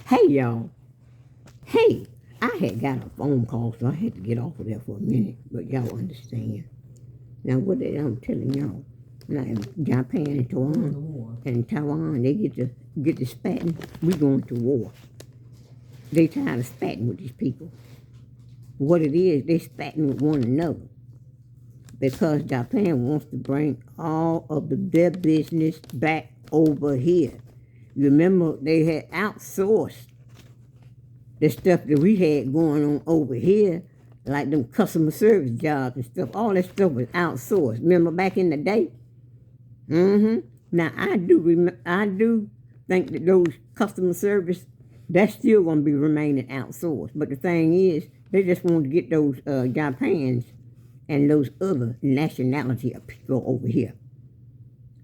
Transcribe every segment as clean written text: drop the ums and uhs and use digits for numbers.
Hey, y'all. Hey, I had got a phone call, so I had to get off of there for a minute. But y'all understand. Now, what I'm telling y'all, now in Japan and Taiwan, they get to spatting. We going to war. They tired of spatting with these people. What it is, they spatting with one another. Because Japan wants to bring all of their business back over here. You remember they had outsourced the stuff that we had going on over here, like them customer service jobs and stuff. All that stuff was outsourced. Remember back in the day? Now I do think that those customer service, that's still going to be remaining outsourced. But the thing is, they just want to get those Japans and those other nationality of people over here.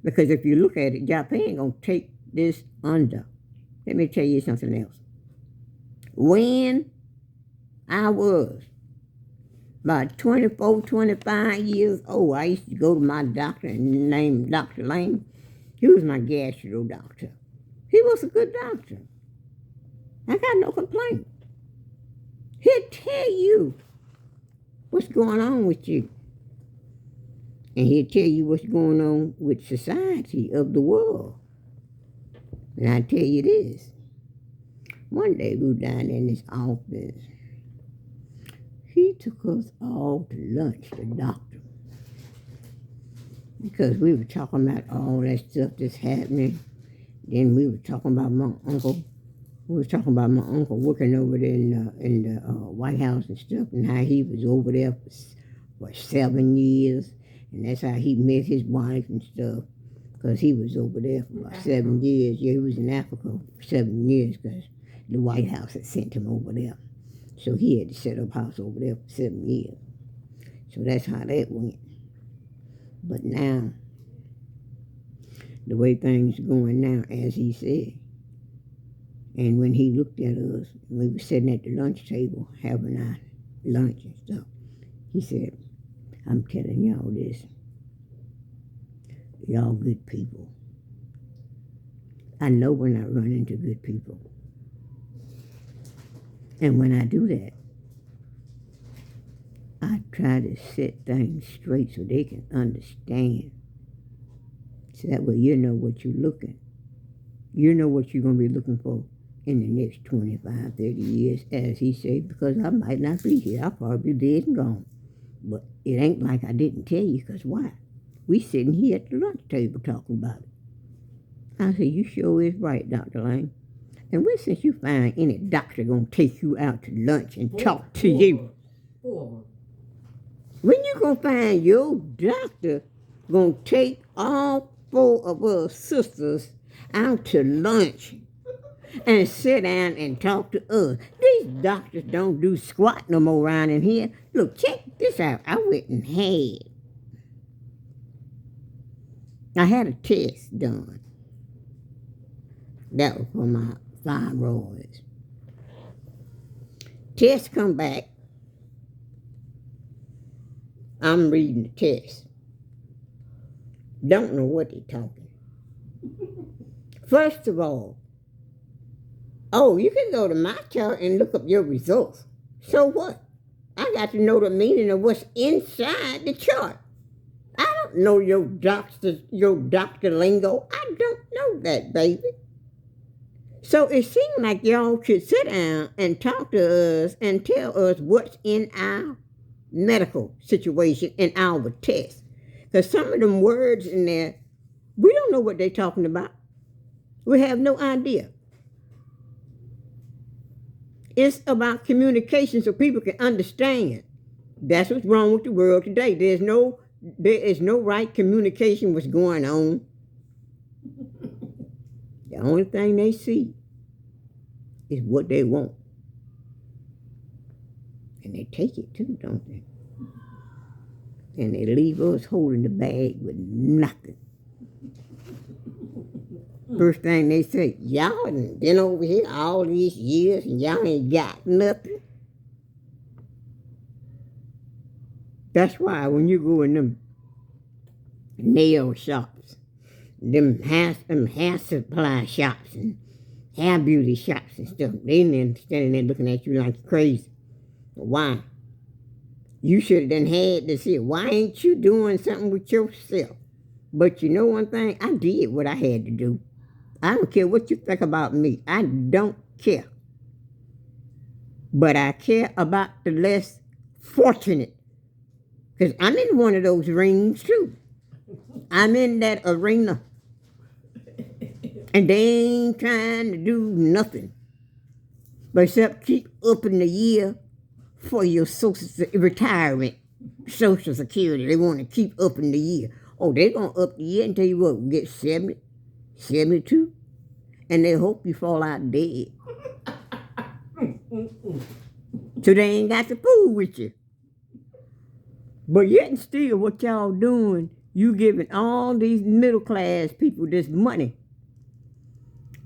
Because if you look at it, Japan going to take this under. Let me tell you something else. When I was about 24, 25 years old, I used to go to my doctor named Dr. Lane. He was my gastro doctor. He was a good doctor. I got no complaint. He'll tell you what's going on with you. And he'll tell you what's going on with society of the world. And I tell you this. One day we were down in his office. He took us all to lunch, the doctor. Because we were talking about all that stuff that's happening. Then we were talking about my uncle. We were talking about my uncle working over there in the White House and stuff, and how he was over there for 7 years. And that's how he met his wife and stuff. Because he was over there for about 7 years. Yeah, he was in Africa for 7 years because the White House had sent him over there. So he had to set up house over there for 7 years. So that's how that went. But now, the way things are going now, as he said, and when he looked at us, we were sitting at the lunch table having our lunch and stuff, he said, I'm telling y'all this. Y'all good people. I know when I run into good people. And when I do that, I try to set things straight so they can understand. So that way you know what you're looking. You know what you're going to be looking for in the next 25, 30 years, as he said, because I might not be here. I'll probably be dead and gone. But it ain't like I didn't tell you, because why? We sitting here at the lunch table talking about it. I said, you sure is right, Dr. Lane. And when since you find any doctor going to take you out to lunch and talk to you? When you going to find your doctor going to take all 4 of us sisters out to lunch and sit down and talk to us? These doctors don't do squat no more around in here. Look, check this out. I went and I had a test done. That was for my thyroids. Test come back. I'm reading the test. Don't know what they're talking. First of all, you can go to my chart and look up your results. So what? I got to know the meaning of what's inside the chart. I don't know your doctor lingo. I don't know that, baby. So it seemed like y'all should sit down and talk to us and tell us what's in our medical situation in our test. Because some of them words in there, we don't know what they're talking about. We have no idea. It's about communication so people can understand. That's what's wrong with the world today. There is no right communication what's going on. The only thing they see is what they want. And they take it too, don't they? And they leave us holding the bag with nothing. First thing they say, y'all done been over here all these years and y'all ain't got nothing. That's why when you go in them nail shops, them hair supply shops, and hair beauty shops and stuff. They in there standing there looking at you like crazy. But why? You should have done had to see, why ain't you doing something with yourself? But you know one thing? I did what I had to do. I don't care what you think about me. I don't care. But I care about the less fortunate. Because I'm in one of those rings too. I'm in that arena. And they ain't trying to do nothing. But except keep upping the year for your retirement, Social Security. They want to keep upping the year. Oh, they're going to up the year and tell you what, get 70, 72. And they hope you fall out dead. So they ain't got to fool with you. But yet and still, what y'all doing, you giving all these middle class people this money.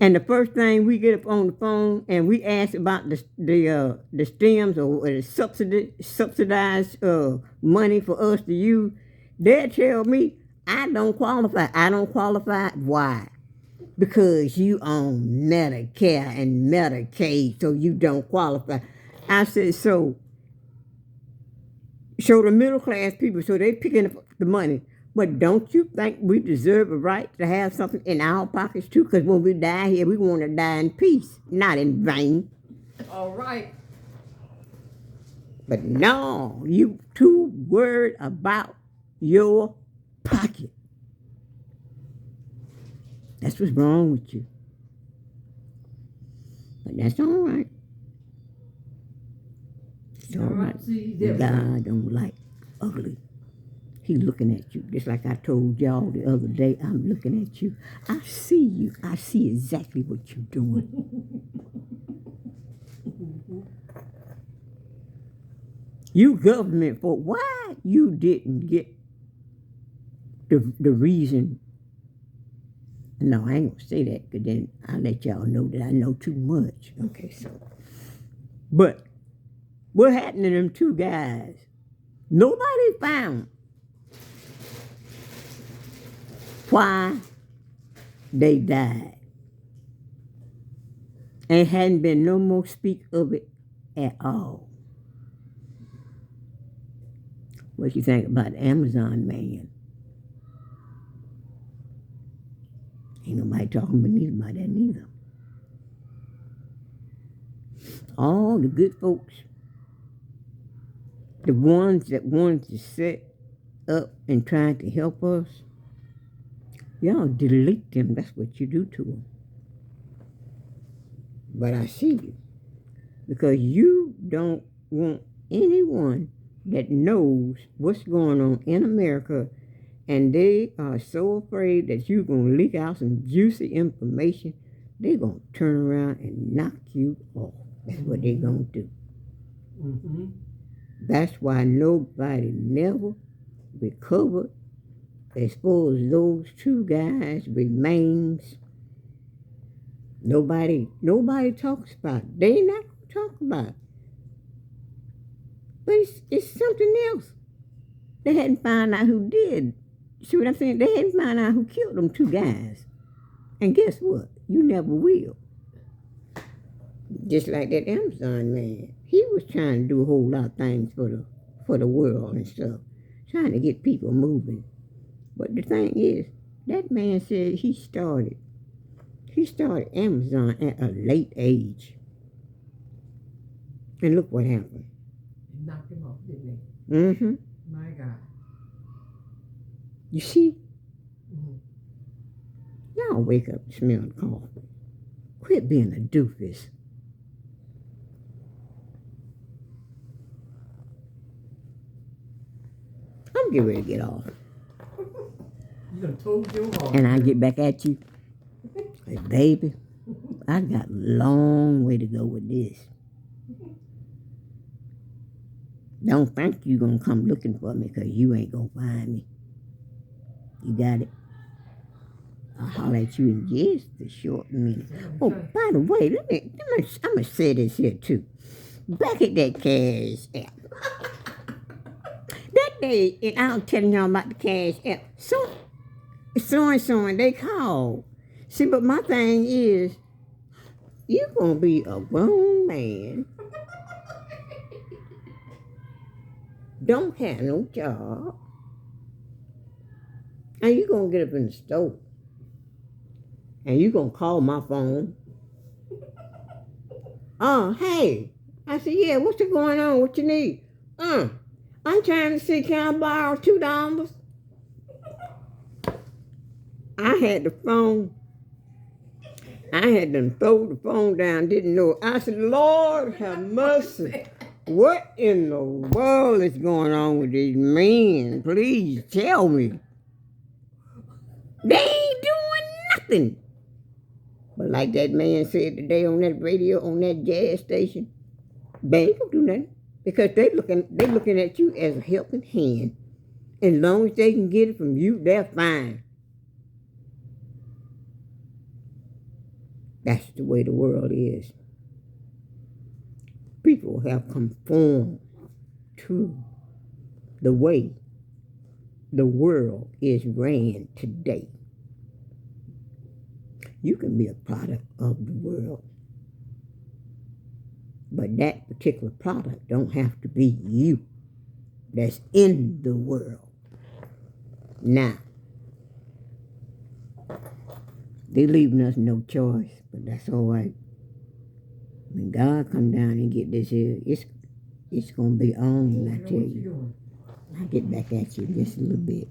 And the first thing we get up on the phone and we ask about the stems or the subsidized money for us to use, they tell me, I don't qualify. I don't qualify. Why? Because you own Medicare and Medicaid, so you don't qualify. I said, so the middle class people, so they picking up the money. But don't you think we deserve a right to have something in our pockets too? Because when we die here, we want to die in peace, not in vain. All right. But no, you too worried about your pocket. That's what's wrong with you. But that's all right. It's all right. God don't like ugly. He's looking at you. Just like I told y'all the other day, I'm looking at you. I see you. I see exactly what you're doing. You government for why you didn't get the reason. No, I ain't gonna say that, because then I'll let y'all know that I know too much. Okay, so. But what happened to them two guys? Nobody found why they died. And hadn't been no more speak of it at all. What you think about the Amazon man? Ain't nobody talking about that neither. All the good folks, the ones that wanted to set up and try to help us, y'all delete them. That's what you do to them. But I see you. Because you don't want anyone that knows what's going on in America, and they are so afraid that you're going to leak out some juicy information, they're going to turn around and knock you off. That's what they're going to do. Mm-hmm. That's why nobody never recovered as far as those two guys' remains. Nobody talks about it. They not going to talk about it. But it's something else. They hadn't found out who did. See what I'm saying? They hadn't found out who killed them two guys. And guess what? You never will. Just like that Amazon man. He was trying to do a whole lot of things for the world and stuff. Trying to get people moving. But the thing is, that man said he started Amazon at a late age. And look what happened. He knocked him off, didn't he? Mm-hmm. My God. You see? Mm-hmm. Y'all wake up and smell the coffee. Quit being a doofus. I'm getting ready to get off. You done told your heart. And I get back at you. Hey, baby, I got a long way to go with this. Don't think you're going to come looking for me, because you ain't going to find me. You got it? I'll holler at you in just a short minute. Oh, by the way, I'm going to say this here too. Back at that Cash App. That day, and I'm telling y'all about the Cash App. So and so, and they called. See, but my thing is, You're gonna be a grown man, don't have no job, and you're gonna get up in the store, and you're gonna call my phone. Oh, hey. I said, yeah, what's going on? What you need? I'm trying to see, can I borrow $2? I had the phone. I had them throw the phone down, didn't know it. I said, Lord have mercy. What in the world is going on with these men? Please tell me. They ain't doing nothing. But like that man said today on that radio, on that gas station, they ain't gonna do nothing. Because they looking at you as a helping hand. And as long as they can get it from you, they're fine. That's the way the world is. People have conformed to the way the world is ran today. You can be a product of the world, but that particular product don't have to be you that's in the world. Now, they leaving us no choice, but that's all right. When God come down and get this here, it's gonna be on, I tell you. I'll get back at you just a little bit.